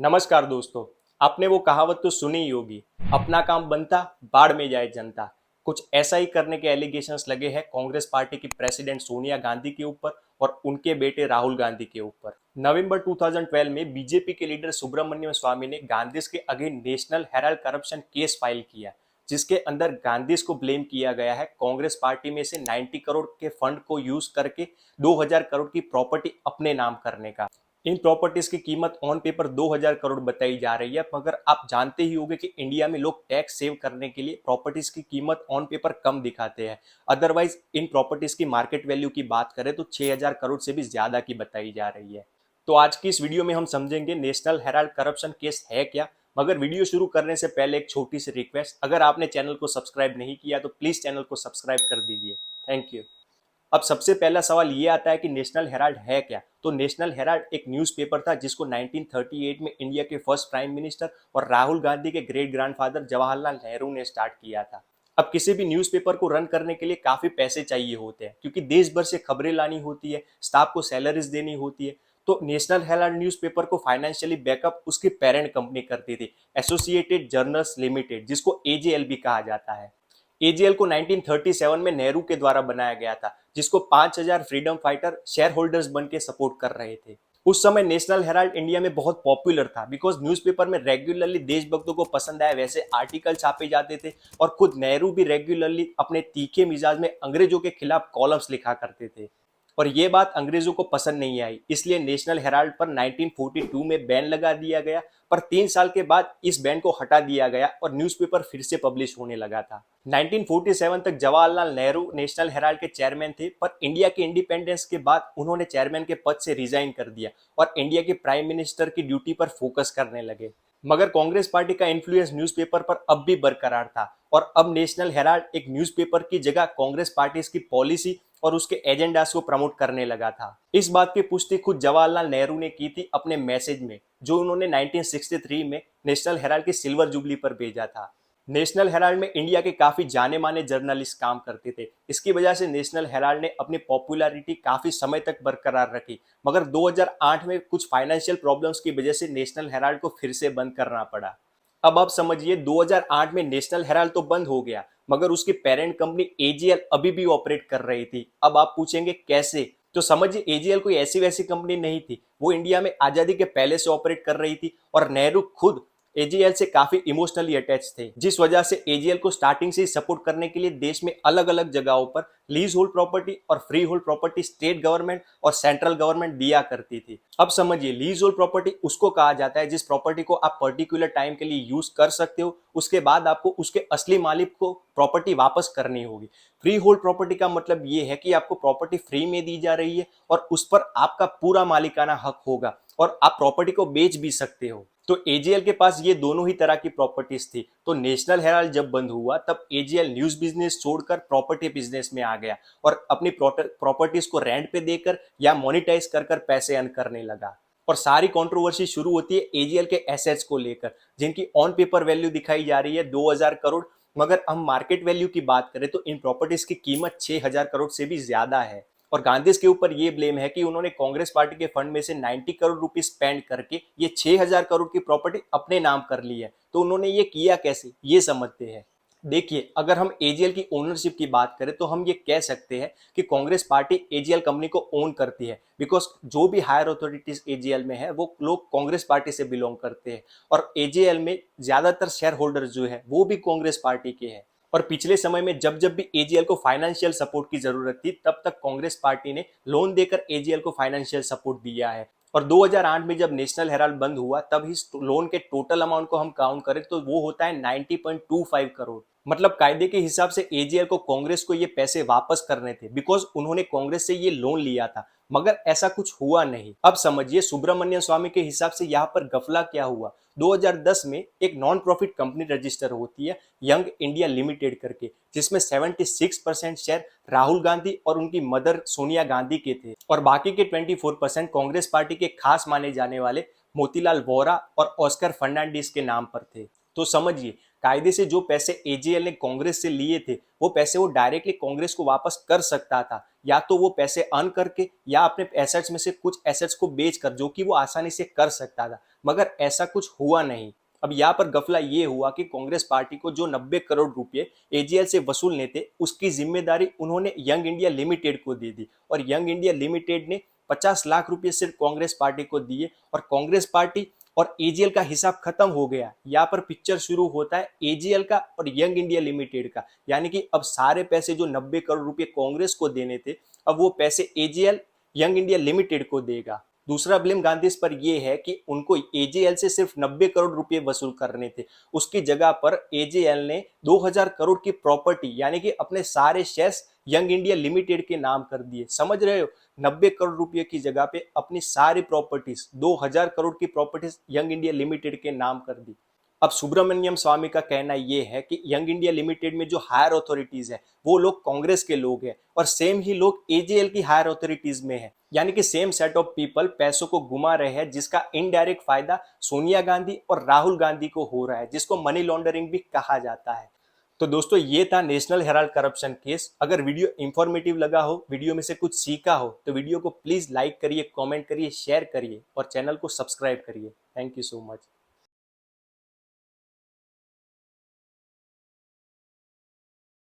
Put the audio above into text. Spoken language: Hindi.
नमस्कार दोस्तों। आपने वो कहावत तो सुनी ही होगी, अपना काम बनता बाढ़ में जाए जनता। कुछ ऐसा ही करने के एलिगेशंस लगे हैं कांग्रेस पार्टी की प्रेसिडेंट सोनिया गांधी के ऊपर और उनके बेटे राहुल गांधी के ऊपर। नवंबर 2012 में बीजेपी के लीडर सुब्रमण्यम स्वामी ने गांधीज के against national Herald corruption case file किया, जिसके अंदर गांधीज को ब्लेम किया गया है कांग्रेस पार्टी में से 90 करोड़ के फंड को यूज करके 2000 करोड़ की प्रॉपर्टी अपने नाम करने का। इन प्रॉपर्टीज की कीमत ऑन पेपर 2000 करोड़ बताई जा रही है, मगर आप जानते ही होंगे कि इंडिया में लोग टैक्स सेव करने के लिए प्रॉपर्टीज की कीमत ऑन पेपर कम दिखाते हैं। अदरवाइज इन प्रॉपर्टीज की मार्केट वैल्यू की बात करें तो 6000 करोड़ से भी ज्यादा की बताई जा रही है। तो आज की इस वीडियो में हम समझेंगे नेशनल हेराल्ड करप्शन केस है क्या। मगर वीडियो शुरू करने से पहले एक छोटी सी रिक्वेस्ट, अगर आपने चैनल को सब्सक्राइब नहीं किया तो प्लीज चैनल को सब्सक्राइब कर दीजिए। Thank you. अब सबसे पहला सवाल ये आता है कि नेशनल हेराल्ड है क्या। तो नेशनल हेराल्ड एक न्यूज़पेपर था जिसको 1938 में इंडिया के फर्स्ट प्राइम मिनिस्टर और राहुल गांधी के ग्रेट ग्रैंडफादर जवाहरलाल नेहरू ने स्टार्ट किया था। अब किसी भी न्यूज़पेपर को रन करने के लिए काफी पैसे चाहिए होते हैं, क्योंकि देश भर से खबरें लानी होती है, स्टाफ को सैलरीज देनी होती है। तो नेशनल हेराल्ड न्यूज़पेपर को फाइनेंशियली बैकअप उसकी पेरेंट कंपनी करती थी, एसोसिएटेड जर्नल्स लिमिटेड, जिसको एजेएल भी कहा जाता है। एजेएल को 1937 में नेहरू के द्वारा बनाया गया था, जिसको 5000 फ्रीडम फाइटर शेयर होल्डर्स बन के सपोर्ट कर रहे थे। उस समय नेशनल हेराल्ड इंडिया में बहुत पॉपुलर था, बिकॉज न्यूज़पेपर में रेगुलरली देशभक्तों को पसंद आए वैसे आर्टिकल छापे जाते थे, और खुद नेहरू भी रेगुलरली अपने तीखे मिजाज में अंग्रेजों के खिलाफ कॉलम्स लिखा करते थे। और ये बात अंग्रेजों को पसंद नहीं आई, इसलिए नेशनल हेराल्ड पर 1942 में बैन लगा दिया गया। पर 3 साल के बाद इस बैन को हटा दिया गया और न्यूज़पेपर फिर से पब्लिश होने लगा था। 1947 तक जवाहरलाल नेहरू नेशनल हेराल्ड के चेयरमैन थे, पर इंडिया के इंडिपेंडेंस के बाद उन्होंने चेयरमैन के पद से रिजाइन कर दिया और इंडिया के प्राइम मिनिस्टर की ड्यूटी पर फोकस करने लगे। मगर कांग्रेस पार्टी का इन्फ्लुएंस न्यूज़पेपर पर अब भी बरकरार था, और अब नेशनल हेराल्ड एक न्यूज़पेपर की जगह कांग्रेस पार्टी की पॉलिसी और उसके एजेंडास को प्रमोट करने लगा था। इस बात की पुष्टि खुद जवाहरलाल नेहरू ने की थी अपने मैसेज में, जो उन्होंने 1963 में नेशनल हेराल्ड की सिल्वर जुबली पर भेजा था। नेशनल हेराल्ड में इंडिया के काफी जाने माने जर्नलिस्ट काम करते थे। इसकी वजह से नेशनल हेराल्ड ने अपनी पॉपुलैरिटी काफी समय तक बरकरार रखी, मगर 2008 में कुछ फाइनेंशियल प्रॉब्लम्स की वजह से नेशनल हेराल्ड को फिर से बंद करना पड़ा। अब आप समझिए, 2008 में नेशनल हेराल्ड तो बंद हो गया, मगर उसकी पेरेंट कंपनी एजेएल अभी भी ऑपरेट कर रही थी। अब आप पूछेंगे कैसे, तो समझिए एजेएल कोई ऐसी वैसी कंपनी नहीं थी, वो इंडिया में आजादी के पहले से ऑपरेट कर रही थी, और नेहरू खुद एजेएल से काफी इमोशनली अटैच थे, जिस वजह से एजेएल को स्टार्टिंग से ही सपोर्ट करने के लिए देश में अलग अलग जगहों पर लीज होल्ड प्रॉपर्टी और free hold property state government और सेंट्रल गवर्नमेंट दिया करती थी। अब समझिए, लीज होल्ड प्रॉपर्टी उसको कहा जाता है जिस प्रॉपर्टी को आप पर्टिकुलर टाइम के लिए यूज कर सकते हो, उसके बाद आपको उसके असली मालिक को प्रॉपर्टी वापस करनी होगी। फ्री होल्ड प्रॉपर्टी का मतलब ये है कि आपको प्रॉपर्टी फ्री में दी जा रही है और उस पर आपका पूरा मालिकाना हक होगा, और आप प्रॉपर्टी को बेच भी सकते हो। तो एजेएल के पास ये दोनों ही तरह की प्रॉपर्टीज थी। तो नेशनल हेराल्ड जब बंद हुआ तब एजेएल न्यूज बिजनेस छोड़कर प्रॉपर्टी बिजनेस में आ गया और अपनी प्रॉपर्टीज को रेंट पे देकर या मोनिटाइज कर कर पैसे अर्न करने लगा। और सारी कंट्रोवर्सी शुरू होती है एजेएल के एसेट्स को लेकर, जिनकी ऑन पेपर वैल्यू दिखाई जा रही है 2000 करोड़, मगर हम मार्केट वैल्यू की बात करें तो इन प्रॉपर्टीज की कीमत 6000 करोड़ से भी ज्यादा है। और गांधीज के ऊपर ये ब्लेम है कि उन्होंने कांग्रेस पार्टी के फंड में से 90 करोड़ रुपए स्पेंड करके ये 6000 करोड़ की प्रॉपर्टी अपने नाम कर ली है। तो उन्होंने ये किया कैसे, ये समझते हैं। देखिए, अगर हम एजेएल की ओनरशिप की बात करें तो हम ये कह सकते हैं कि कांग्रेस पार्टी एजेएल कंपनी को ओन करती है, बिकॉज जो भी हायर अथॉरिटीज एजेएल में है वो लोग कांग्रेस पार्टी से बिलोंग करते हैं, और एजेएल में ज्यादातर शेयर होल्डर्स जो है वो भी कांग्रेस पार्टी के हैं। और पिछले समय में जब जब भी एजेएल को फाइनेंशियल सपोर्ट की जरूरत थी, तब तक कांग्रेस पार्टी ने लोन देकर एजेएल को फाइनेंशियल सपोर्ट दिया है। और 2008 में जब नेशनल हेराल्ड बंद हुआ तब इस लोन के टोटल अमाउंट को हम काउंट करें तो वो होता है 90.25 करोड़। मतलब कायदे के हिसाब से एजेएल को कांग्रेस को ये पैसे वापस करने थे, बिकॉज उन्होंने कांग्रेस से ये लोन लिया था, मगर ऐसा कुछ हुआ नहीं। अब समझिए सुब्रमण्यम स्वामी के हिसाब से यहाँ पर गफला क्या हुआ। 2010 में एक नॉन प्रॉफिट कंपनी रजिस्टर होती है, यंग इंडिया लिमिटेड करके, जिसमें 76% शेयर राहुल गांधी और उनकी मदर सोनिया गांधी के थे, और बाकी के 24% कांग्रेस पार्टी के खास माने जाने वाले मोतीलाल वोरा और ऑस्कर फर्नांडिस के नाम पर थे। तो समझिए, कायदे से जो पैसे एजेएल ने कांग्रेस से लिए थे वो पैसे वो डायरेक्टली कांग्रेस को वापस कर सकता था, या तो वो पैसे अर्न करके या अपने एसेट्स में से कुछ एसेट्स को बेचकर, जो कि वो आसानी से कर सकता था, मगर ऐसा कुछ हुआ नहीं। अब यहाँ पर गफला ये हुआ कि कांग्रेस पार्टी को जो 90 करोड़ रुपए एजीएल से वसूलने थे उसकी जिम्मेदारी उन्होंने यंग इंडिया लिमिटेड को दे दी, और यंग इंडिया लिमिटेड ने 50 लाख रुपए सिर्फ कांग्रेस पार्टी को दिए, और कांग्रेस पार्टी और एजीएल का हिसाब खत्म हो गया। यहाँ पर पिक्चर शुरू होता है एजीएल का और यंग इंडिया लिमिटेड का, यानी कि अब सारे पैसे जो 90 करोड़ रुपए कांग्रेस को देने थे, अब वो पैसे एजीएल यंग इंडिया लिमिटेड को देगा। दूसरा ब्लेम गांधी इस पर यह है कि उनको एजेएल से सिर्फ 90 करोड़ रुपए वसूल करने थे, उसकी जगह पर एजेएल ने 2000 करोड़ की प्रॉपर्टी यानी कि अपने सारे शेयर्स यंग इंडिया लिमिटेड के नाम कर दिए। समझ रहे हो, 90 करोड़ रुपए की जगह पे अपनी सारी प्रॉपर्टीज 2000 करोड़ की प्रॉपर्टीज यंग इंडिया लिमिटेड के नाम कर दी। अब सुब्रमण्यम स्वामी का कहना यह है कि यंग इंडिया लिमिटेड में जो हायर अथॉरिटीज है वो लोग कांग्रेस के लोग हैं, और सेम ही लोग एजेएल की हायर अथॉरिटीज में है, यानी कि सेम सेट ऑफ पीपल पैसों को घुमा रहे हैं, जिसका इनडायरेक्ट फायदा सोनिया गांधी और राहुल गांधी को हो रहा है, जिसको मनी लॉन्ड्रिंग भी कहा जाता है। तो दोस्तों, ये था नेशनल हेराल्ड करप्शन केस। अगर वीडियो इंफॉर्मेटिव लगा हो, वीडियो में से कुछ सीखा हो, तो वीडियो को प्लीज लाइक करिए, कमेंट करिए, शेयर करिए और चैनल को सब्सक्राइब करिए। Thank you so much.